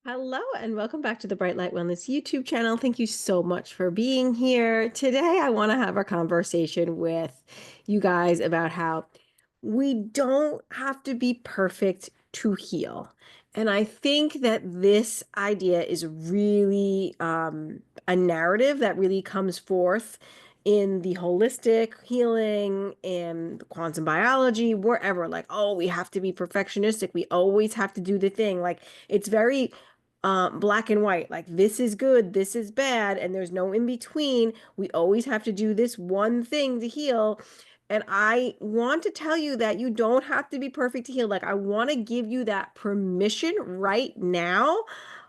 Hello and welcome back to the Bright Light Wellness YouTube channel. Thank you so much for being here. Today, I want to have a conversation with you guys about how we don't have to be perfect to heal. And I think that this idea is really a narrative that really comes forth in the holistic healing and quantum biology, wherever, like, oh, we have to be perfectionistic. We always have to do the thing. Like, it's very black and white, like this is good, this is bad, and there's no in between. We always have to do this one thing to heal. And I want to tell you that you don't have to be perfect to heal. Like, I want to give you that permission right now,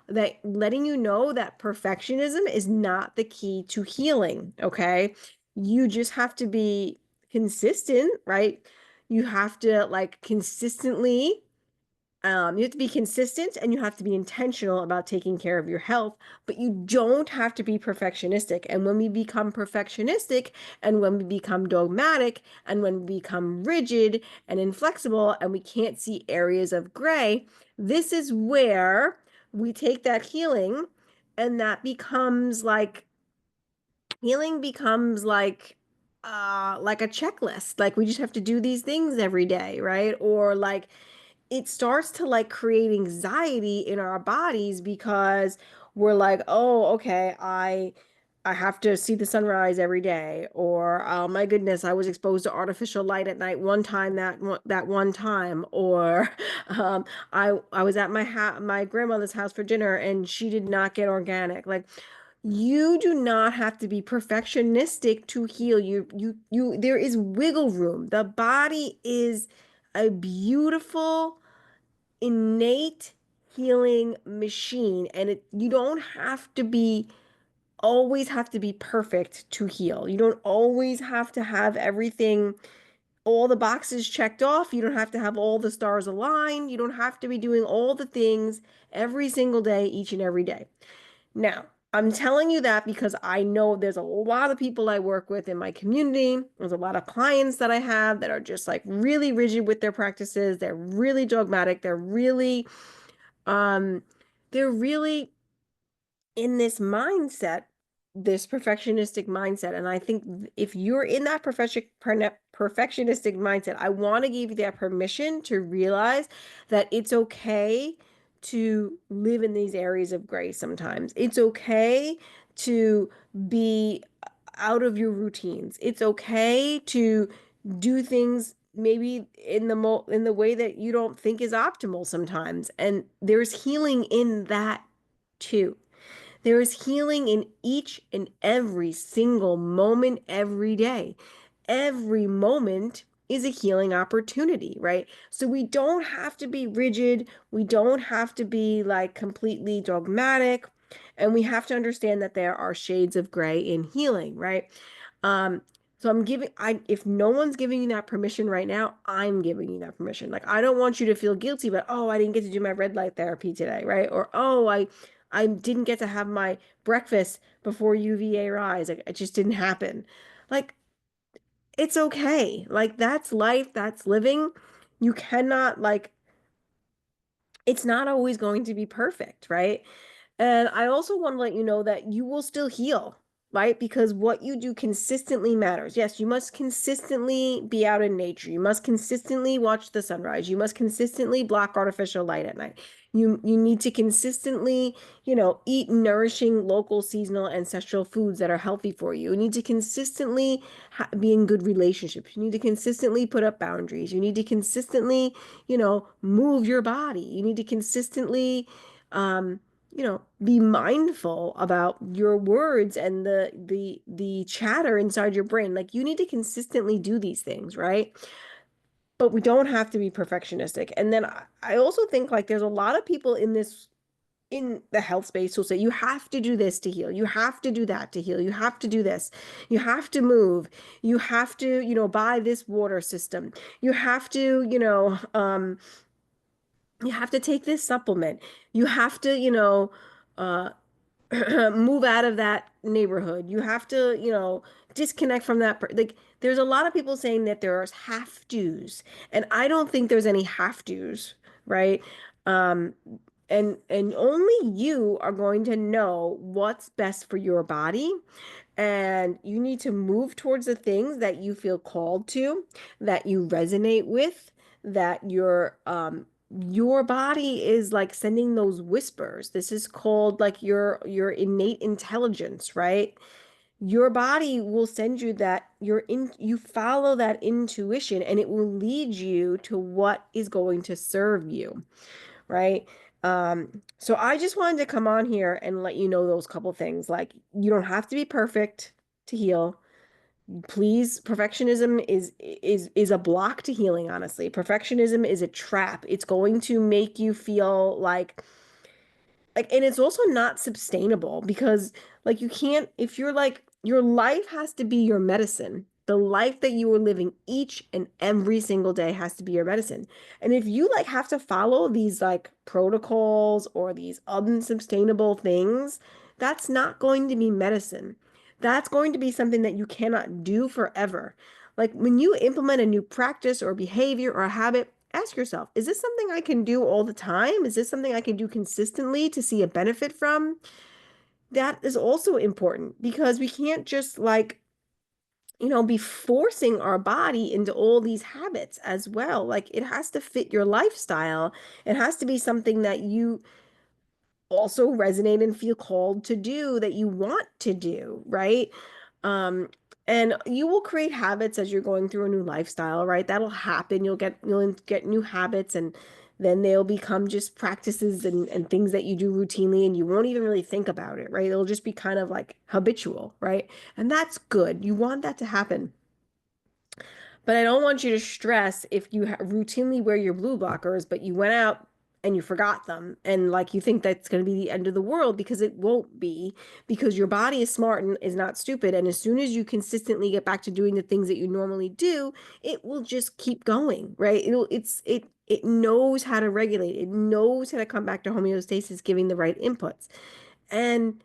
that letting you know that perfectionism is not the key to healing. Okay. You just have to be consistent, right? You have to like consistently you have to be consistent and you have to be intentional about taking care of your health, but you don't have to be perfectionistic. And when we become perfectionistic and when we become dogmatic and when we become rigid and inflexible and we can't see areas of gray, this is where we take that healing and that becomes like healing becomes like a checklist. Like we just have to do these things every day, right? Or like it starts to like create anxiety in our bodies because we're like, oh, okay, I have to see the sunrise every day, or oh my goodness, I was exposed to artificial light at night one time that one time, or I was at my grandmother's house for dinner and she did not get organic. Like you do not have to be perfectionistic to heal. There is wiggle room. The body is a beautiful innate healing machine, and you don't have to be always have to be perfect to heal. You don't always have to have everything, all the boxes checked off. You don't have to have all the stars aligned. You don't have to be doing all the things every single day, each and every day. Now, I'm telling you that because I know there's a lot of people I work with in my community. There's a lot of clients that I have that are just like really rigid with their practices. They're really dogmatic. Um, they're really in this mindset, this perfectionistic mindset. And I think if you're in that perfectionistic mindset, I want to give you that permission to realize that it's okay to live in these areas of gray sometimes. It's okay to be out of your routines. It's okay to do things maybe in the way that you don't think is optimal sometimes. And there's healing in that too. There is healing in each and every single moment every day. Every moment is a healing opportunity, right? So we don't have to be rigid. We don't have to be like completely dogmatic. And we have to understand that there are shades of gray in healing, right? Um, so if no one's giving you that permission right now, I'm giving you that permission. Like, I don't want you to feel guilty, but oh, I didn't get to do my red light therapy today, right? Or, oh, I didn't get to have my breakfast before UVA rise. Like, it just didn't happen. Like, it's okay. Like, that's life, that's living. You cannot, like, it's not always going to be perfect, right? And I also want to let you know that you will still heal, right? Because what you do consistently matters. Yes, you must consistently be out in nature. You must consistently watch the sunrise. You must consistently block artificial light at night. You need to consistently, eat nourishing local, seasonal, ancestral foods that are healthy for you. You need to consistently be in good relationships. You need to consistently put up boundaries. You need to consistently, move your body. You need to consistently, be mindful about your words and the chatter inside your brain. Like you need to consistently do these things, right? But we don't have to be perfectionistic. And then I also think like there's a lot of people in the health space who'll say you have to do this to heal. You have to do that to heal. You have to do this. You have to move. You have to, buy this water system. You have to, you have to take this supplement. You have to, uh, move out of that neighborhood. You have to, disconnect from like there's a lot of people saying that there's have do's, and I don't think there's any have do's, right? Um, and only you are going to know what's best for your body. And you need to move towards the things that you feel called to, that you resonate with, that your body is like sending those whispers. This is called like your innate intelligence, right? Your body will send you that you follow that intuition, and it will lead you to what is going to serve you, right? So I just wanted to come on here and let you know those couple things. Like, you don't have to be perfect to heal. Please, perfectionism is a block to healing, honestly. Perfectionism is a trap. It's going to make you feel like, and it's also not sustainable because like you can't, if you're like, your life has to be your medicine. The life that you are living each and every single day has to be your medicine. And if you like have to follow these like protocols or these unsustainable things, that's not going to be medicine. That's going to be something that you cannot do forever. Like when you implement a new practice or behavior or a habit, ask yourself, is this something I can do all the time? Is this something I can do consistently to see a benefit from? That is also important because we can't just like, be forcing our body into all these habits as well. Like it has to fit your lifestyle. It has to be something that you also resonate and feel called to do, that you want to do, right? Um, and you will create habits as you're going through a new lifestyle, right? That'll happen. You'll get new habits, and then they'll become just practices and things that you do routinely, and you won't even really think about it, right? It'll just be kind of like habitual, right? And that's good. You want that to happen. But I don't want you to stress if you routinely wear your blue blockers, but you went out and you forgot them. And like you think that's going to be the end of the world, because it won't be, because your body is smart and is not stupid. And as soon as you consistently get back to doing the things that you normally do, it will just keep going, right? It knows how to regulate. It knows how to come back to homeostasis, giving the right inputs. And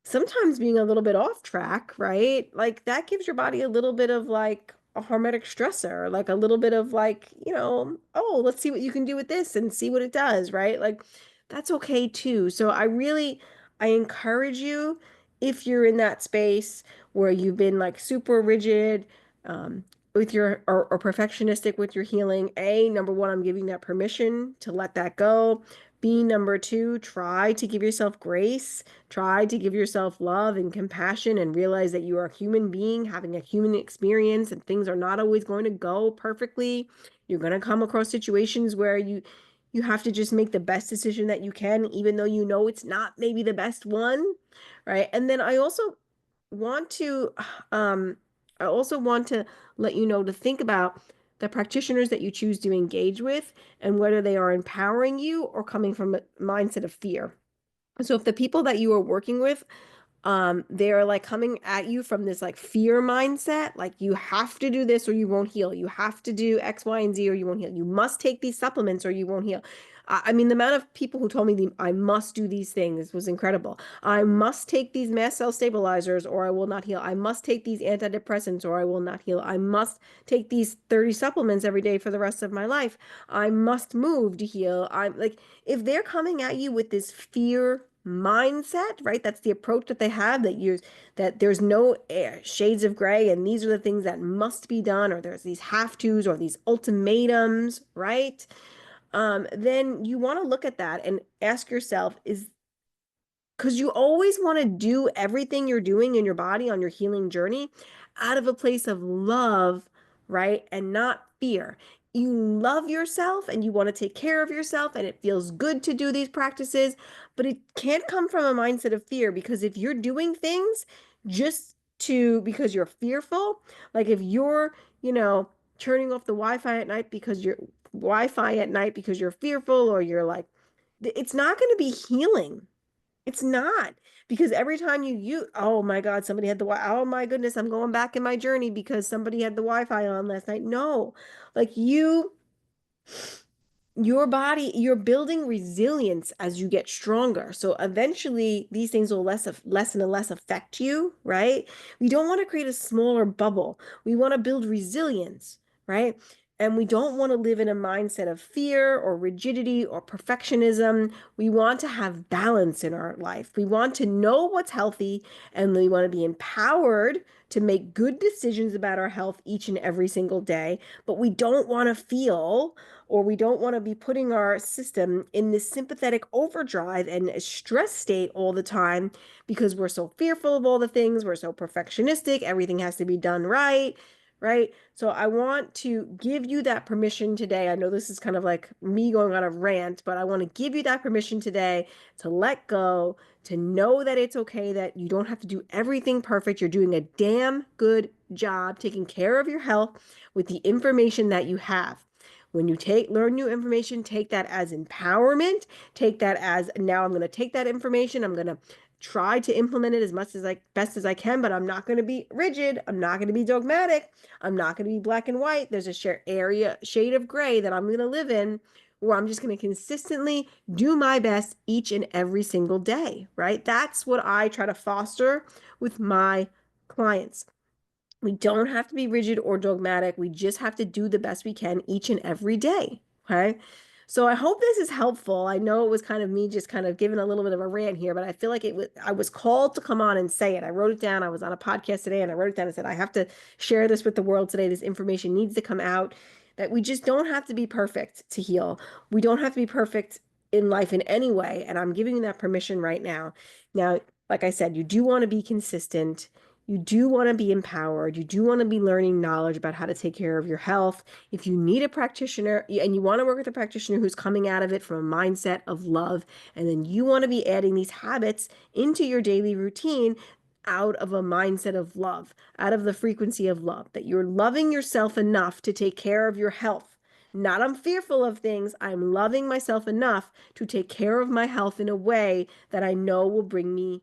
sometimes being a little bit off track, right? Like that gives your body a little bit of like a hormetic stressor, like a little bit of like, oh, let's see what you can do with this and see what it does, right? Like that's okay too. So I encourage you, if you're in that space where you've been like super rigid, with your or perfectionistic with your healing, number one, I'm giving that permission to let that go. B, number two, try to give yourself grace. Try to give yourself love and compassion and realize that you are a human being having a human experience, and things are not always going to go perfectly. You're going to come across situations where you have to just make the best decision that you can, even though you know it's not maybe the best one, right? And then want to um I also want to let you know to think about the practitioners that you choose to engage with, and whether they are empowering you or coming from a mindset of fear. So if the people that you are working with, they're like coming at you from this like fear mindset, like you have to do this or you won't heal. You have to do X, Y, and Z or you won't heal. You must take these supplements or you won't heal. I mean, the amount of people who told me I must do these things was incredible. I must take these mast cell stabilizers or I will not heal. I must take these antidepressants or I will not heal. I must take these 30 supplements every day for the rest of my life. I must move to heal. I'm like, if they're coming at you with this fear mindset, right? That's the approach that they have, that there's no shades of gray and these are the things that must be done, or there's these have tos or these ultimatums, right? Then you want to look at that and ask yourself, is because you always want to do everything you're doing in your body on your healing journey out of a place of love, right? And not fear. You love yourself and you want to take care of yourself, and it feels good to do these practices, but it can't come from a mindset of fear, because if you're doing things because you're fearful, like if you're, turning off the Wi-Fi at night because you're fearful, or you're like, it's not going to be healing. It's not, because every time oh my God, somebody had oh my goodness, I'm going back in my journey because somebody had the Wi-Fi on last night. No, like your body, you're building resilience as you get stronger. So eventually these things will less and less affect you, right? We don't want to create a smaller bubble. We want to build resilience, right? And we don't want to live in a mindset of fear or rigidity or perfectionism. We want to have balance in our life. We want to know what's healthy, and we want to be empowered to make good decisions about our health each and every single day. But we don't want to feel, or we don't want to be putting our system in this sympathetic overdrive and a stress state all the time because we're so fearful of all the things. We're so perfectionistic. Everything has to be done right. Right. So I want to give you that permission today. I know this is kind of like me going on a rant, but I want to give you that permission today to let go, to know that it's okay, that you don't have to do everything perfect. You're doing a damn good job taking care of your health with the information that you have. When you learn new information, take that as empowerment. Take that as, now I'm going to take that information. I'm going to try to implement it as much as best as I can, but I'm not going to be rigid. I'm not going to be dogmatic. I'm not going to be black and white. There's a shade of gray that I'm going to live in, where I'm just going to consistently do my best each and every single day, right? That's what I try to foster with my clients. We don't have to be rigid or dogmatic. We just have to do the best we can each and every day. Okay. So I hope this is helpful. I know it was kind of me just kind of giving a little bit of a rant here, but I feel like I was called to come on and say it. I wrote it down. I was on a podcast today and I wrote it down and said, I have to share this with the world today. This information needs to come out, that we just don't have to be perfect to heal. We don't have to be perfect in life in any way. And I'm giving you that permission right now. Now, like I said, you do want to be consistent. You do want to be empowered. You do want to be learning knowledge about how to take care of your health. If you need a practitioner and you want to work with a practitioner who's coming out of it from a mindset of love, and then you want to be adding these habits into your daily routine out of a mindset of love, out of the frequency of love, that you're loving yourself enough to take care of your health. Not I'm fearful of things. I'm loving myself enough to take care of my health in a way that I know will bring me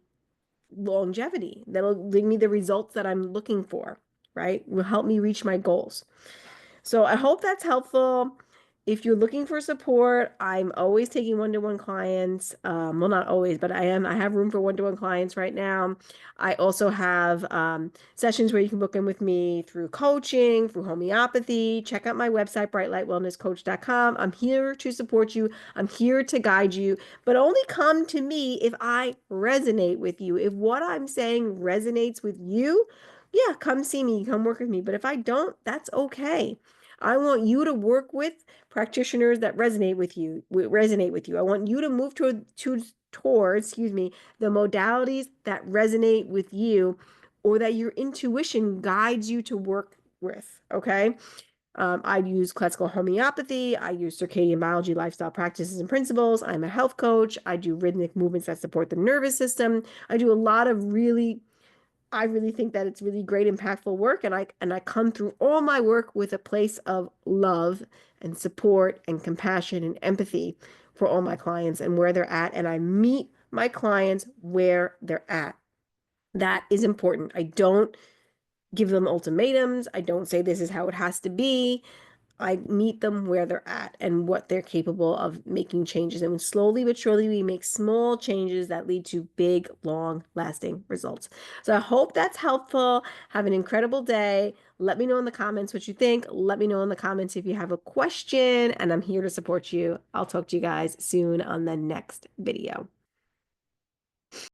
longevity, that'll bring me the results that I'm looking for, right? Will help me reach my goals. So I hope that's helpful. If you're looking for support, I'm always taking one-to-one clients. Well, not always, but I have room for one-to-one clients right now. I also have sessions where you can book in with me through coaching, through homeopathy. Check out my website, brightlightwellnesscoach.com. I'm here to support you. I'm here to guide you, but only come to me if I resonate with you. If what I'm saying resonates with you, yeah, come see me, come work with me. But if I don't, that's okay. I want you to work with practitioners that resonate with you. I want you to move towards, the modalities that resonate with you, or that your intuition guides you to work with. Okay. I use classical homeopathy. I use circadian biology, lifestyle practices and principles. I'm a health coach. I do rhythmic movements that support the nervous system. I do a lot of I really think that it's really great, impactful work. And I come through all my work with a place of love and support and compassion and empathy for all my clients and where they're at. And I meet my clients where they're at. That is important. I don't give them ultimatums. I don't say this is how it has to be. I meet them where they're at and what they're capable of making changes. And slowly but surely, we make small changes that lead to big, long lasting results. So I hope that's helpful. Have an incredible day. Let me know in the comments what you think. Let me know in the comments if you have a question, and I'm here to support you. I'll talk to you guys soon on the next video.